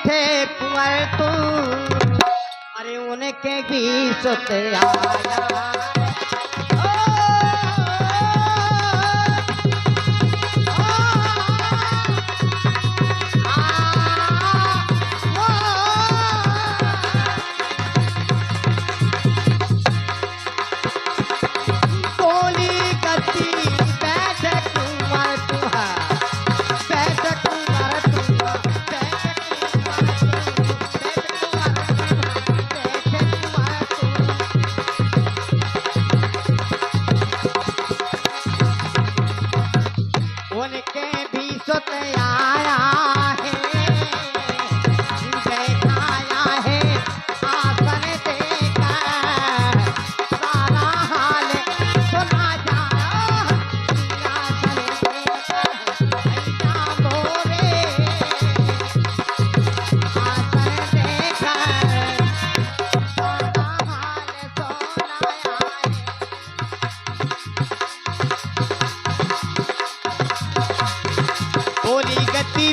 बैठे कुंवर तू, अरे उनके भी सुत आया।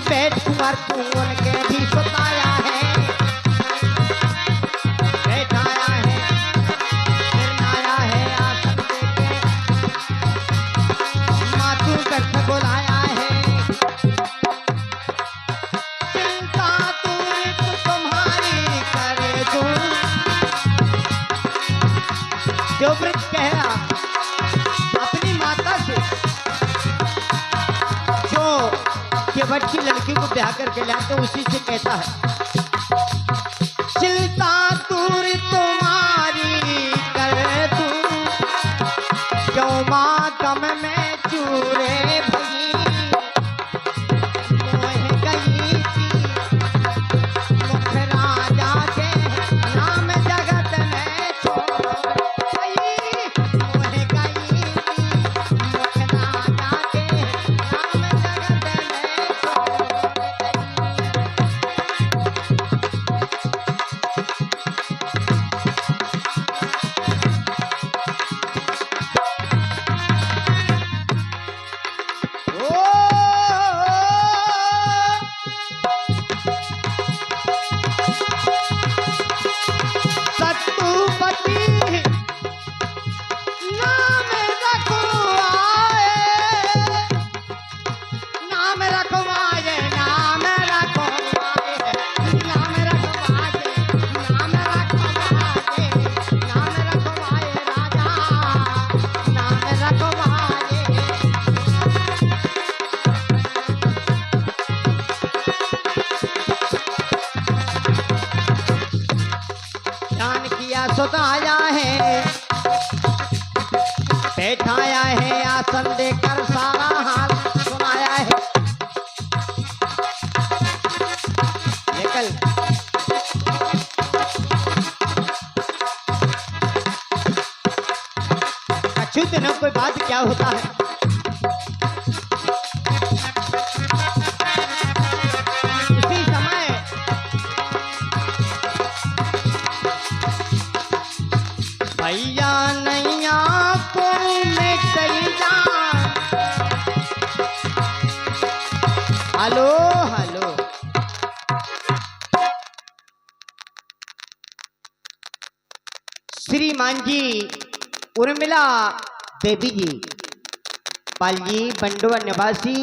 बैठ कुंवर तू उनके भी सुताया है, बैठाया है, निर्णाया है आसन देके, मातू करके बुलाया है। चिंता दूर तुम्हारी करे दूं, देवव्रत कह अपनी माता से जो केवट की लड़की को ब्याह करके लाते उसी से कहता है, चिंता दूर तुम्हारी कर दूं, क्यों माँ गम में चूरे भई, मोह गई थी मुख राजा के नाम जगत में छोड़ गई, मोह गई थी मुख राजा के नाम जगत सुताया है, बैठाया है आसन देकर सारा हाल सुनाया है। निकल अछूत न कोई बात क्या होता है, उसी समय भैया नैया को मिटई जा, हेलो हेलो श्रीमान जी, उर्मिला देवी जी, पाल जी, बंडवा निवासी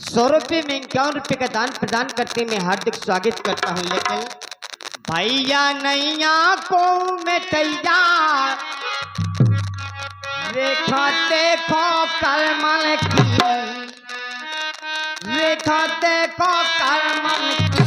100 रुपये में 51 रुपये का दान प्रदान करते मैं हार्दिक स्वागत करता हूँ। लेकिन भैया नैया को मिटैया, रेखा देखो करमल की, रेखा देखो करमल की।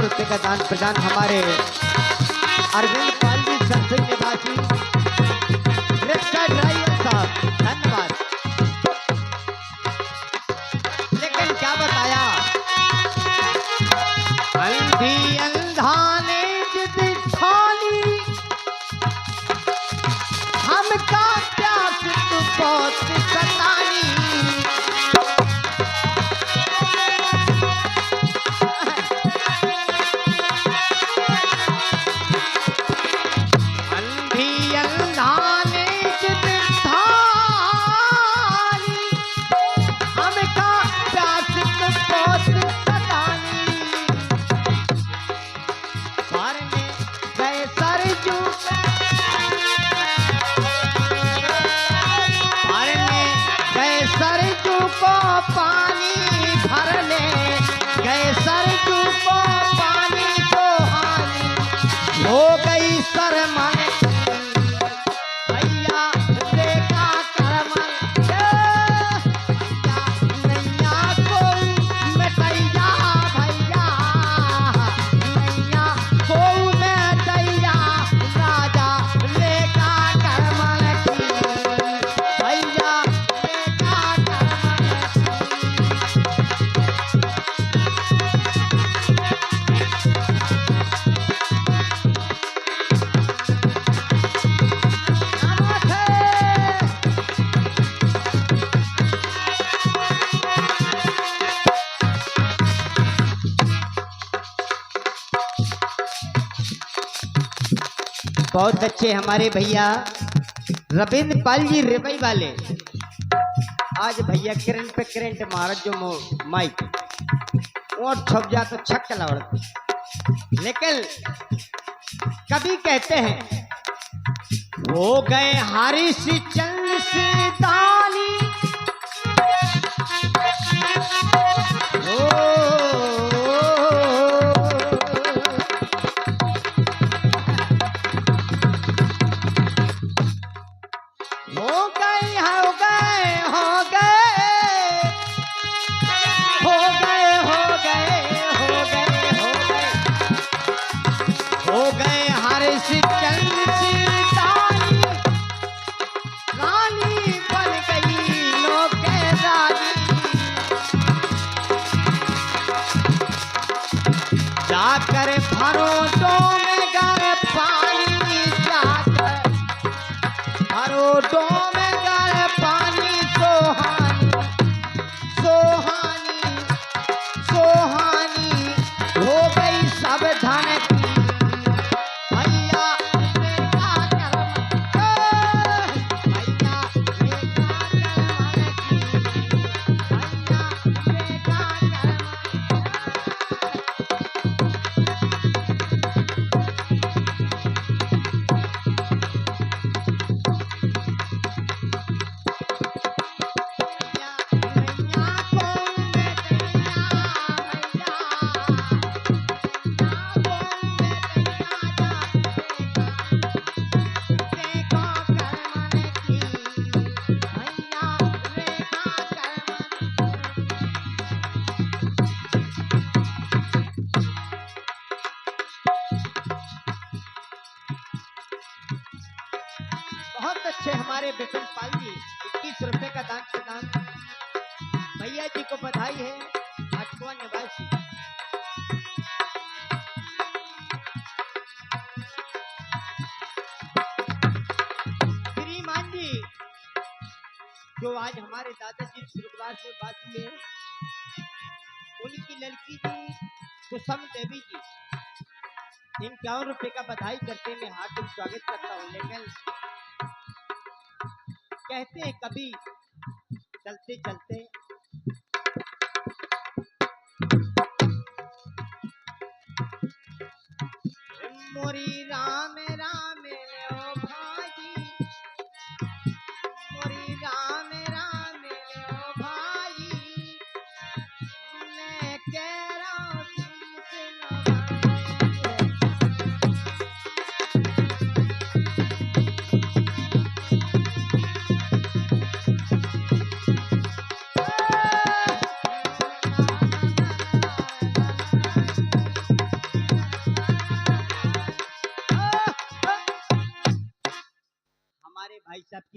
रुपए का दान प्रदान हमारे अरविंद पाल जी संसद निवासी रिक्शा ड्राइवर साहब, धन्यवाद। लेकिन क्या बताया, अंधी अंधाने जिद ठानी, हमका प्यास तू बहुत सतानी। अंधी अंधाने जिद ठानी, हमका प्यास तू बहुत सतानी। पार में गए सरजू, पार में गए सरजू को पानी भरने, गए सरजू को पानी तो हानि हो गई शर्मन। भैया देखा करमन, भैया नैया कोई मिटैया, भैया नैया कोई मिटैया, राजा लेका करमन की, भैया लेका करमन बहुत अच्छे हमारे भैया रविंद्र पाल जी रिबई वाले। आज भैया करंट पे करंट मारा जो माइक और छप जा तो छक्का लौड़। लेकिन कभी कहते हैं हो गए हारिस चंद से दानी, हो गए हारिस चंद से दानी, रानी बन गई नौकरानी। जाकर भरोटों में गए पानी, जाकर भरोटों में गए पानी, सोहानी सोहानी सोहानी हो गई सब धन की। भैया लेका करमन, भैया लेका करमन की, भैया लेका बहुत अच्छे हमारे विपिन पाल जी 21 रुपए का दान प्रदान। भैया जी को बधाई है, आठवां निवासी। श्रीमान जी जो आज हमारे दादाजी स्वर्गवास में वासी है, उनकी लड़की जी कुसुम देवी जी 51 रुपए का बधाई करते मैं हार्दिक स्वागत करता हूँ। लेकिन कहते हैं कभी चलते चलते मोरी राम राम ले ओ भाई, मोरी राम राम ले ओ भाई, मैं कह रहा हूँ तुमसे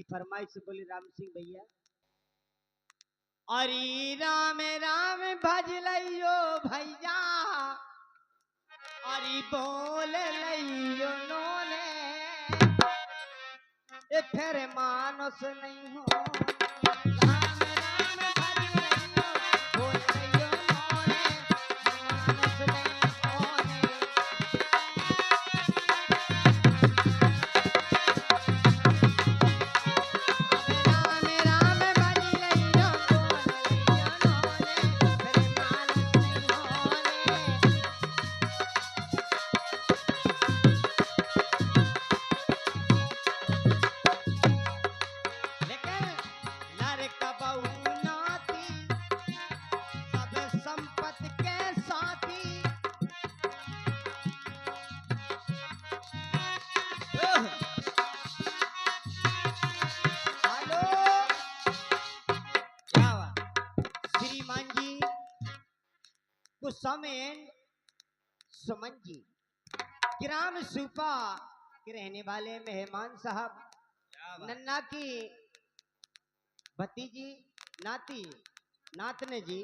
की फरमाइश बोली राम सिंह भैया। अरे राम राम भज लियो भैया, अरे बोल लियो नोने, ए फिर मानुस नहीं हो। राम राम भज लियो, बोल लियो नोने, मानुस नहीं होने। राम राम भज लियो, बोल लियो नोने, फिर मानुस नहीं होने। लेकिन नर का बहू नाती, सब संपत्ति के साथी। हेलो, क्या हुआ? श्रीमान जी, कुसुमेन सुमन जी, ग्राम सुपा के रहने वाले मेहमान साहब, नन्ना की भतीजी, नाती, नातने जी,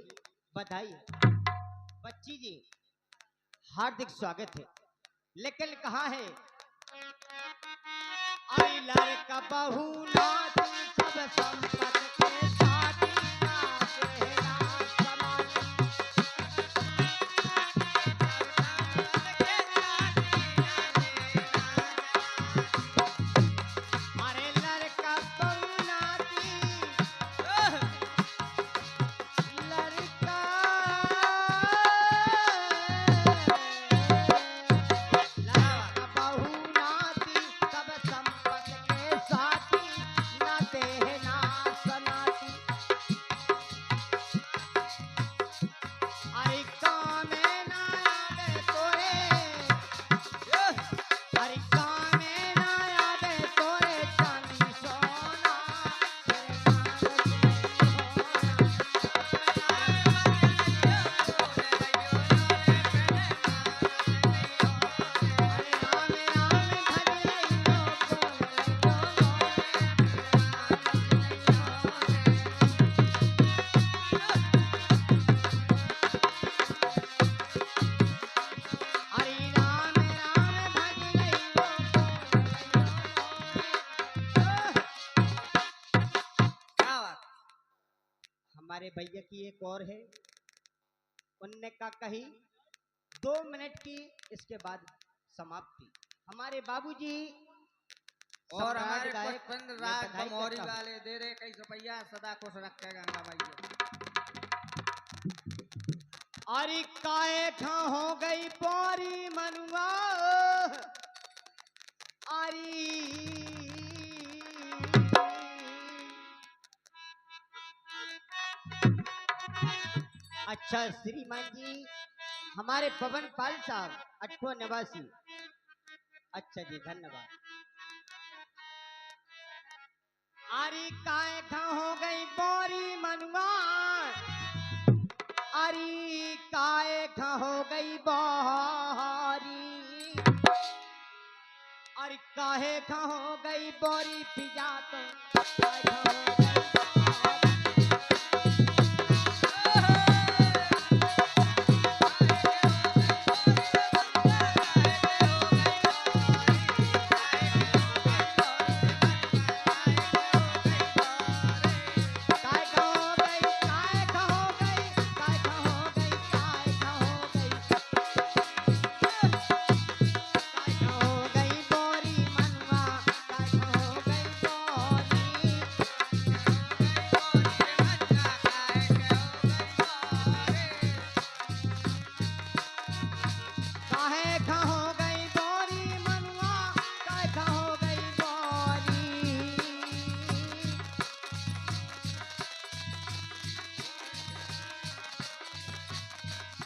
बधाई। बच्ची जी, हार्दिक स्वागत है। लेकिन कहाँ है? आई लड़का बहू नाती, सब संपत्ति के साथी, नाते रात समाती। अरे लड़का बहू नाती, लड़का बहू नाती, सब संपत्ति के साथी, नाते हैं ना सनाती। अरे कामे ना आवे तोरे, अरे कामे ना आवे तोरे चांदी सोना, तेरे मानस नहीं होना। अरे राम राम भज लियो, बोल लियो नोने, अरे राम राम भज लियो, बोल लियो नोने। हमारे भैया की एक और है, उनने का कही 2 मिनट की, इसके बाद समाप्ति। हमारे बाबूजी और सम्राट हमारे गायक, पुष्पेंद्र मैं राज बधाई बमौरी करता हूं। वाले दे रहे 21 रुपया, सदा खुश रखे गंगा मैया। अरे काहे खा हो गई पौरी मनुआ, अच्छा श्रीमान जी, हमारे पवन पाल साहब 8वां निवासी, अच्छा जी धन्यवाद। अरे काय खा हो गई बोरी मनुआ, अरे काय खा हो गई बोरी, अरे काहे खा हो गई बोरी पिजा तो काय खा हो गई बोरी। काय खा हो गई, काय खा हो गई, काय खा हो गई, काय खा हो गई, काय खा हो गई बोरी मनवा, काय खा हो गई बोरी। काहे खा हो गई बोरी मनवा, काय खा हो गई बोरी।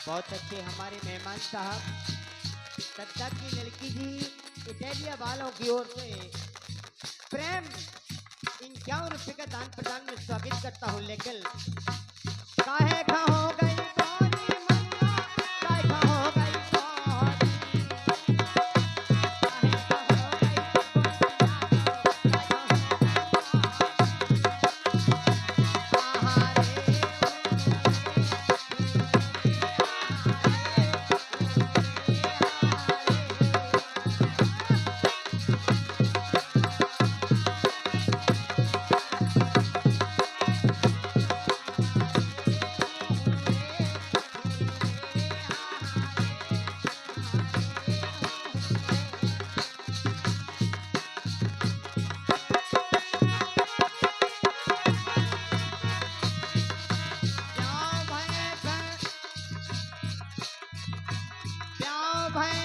बहुत अच्छे हमारे मेहमान साहब, सत्ता की लड़की जी, इटालिया वालों की ओर से प्रेम 51 रुपए का दान प्रदान में स्वागत करता हूँ। लेकिन काहे खा हो गई बोरी मनवा, काय खा हो गई बोरी। काहे खा हो गई बोरी मनवा, काय खा हो गई बोरी। भय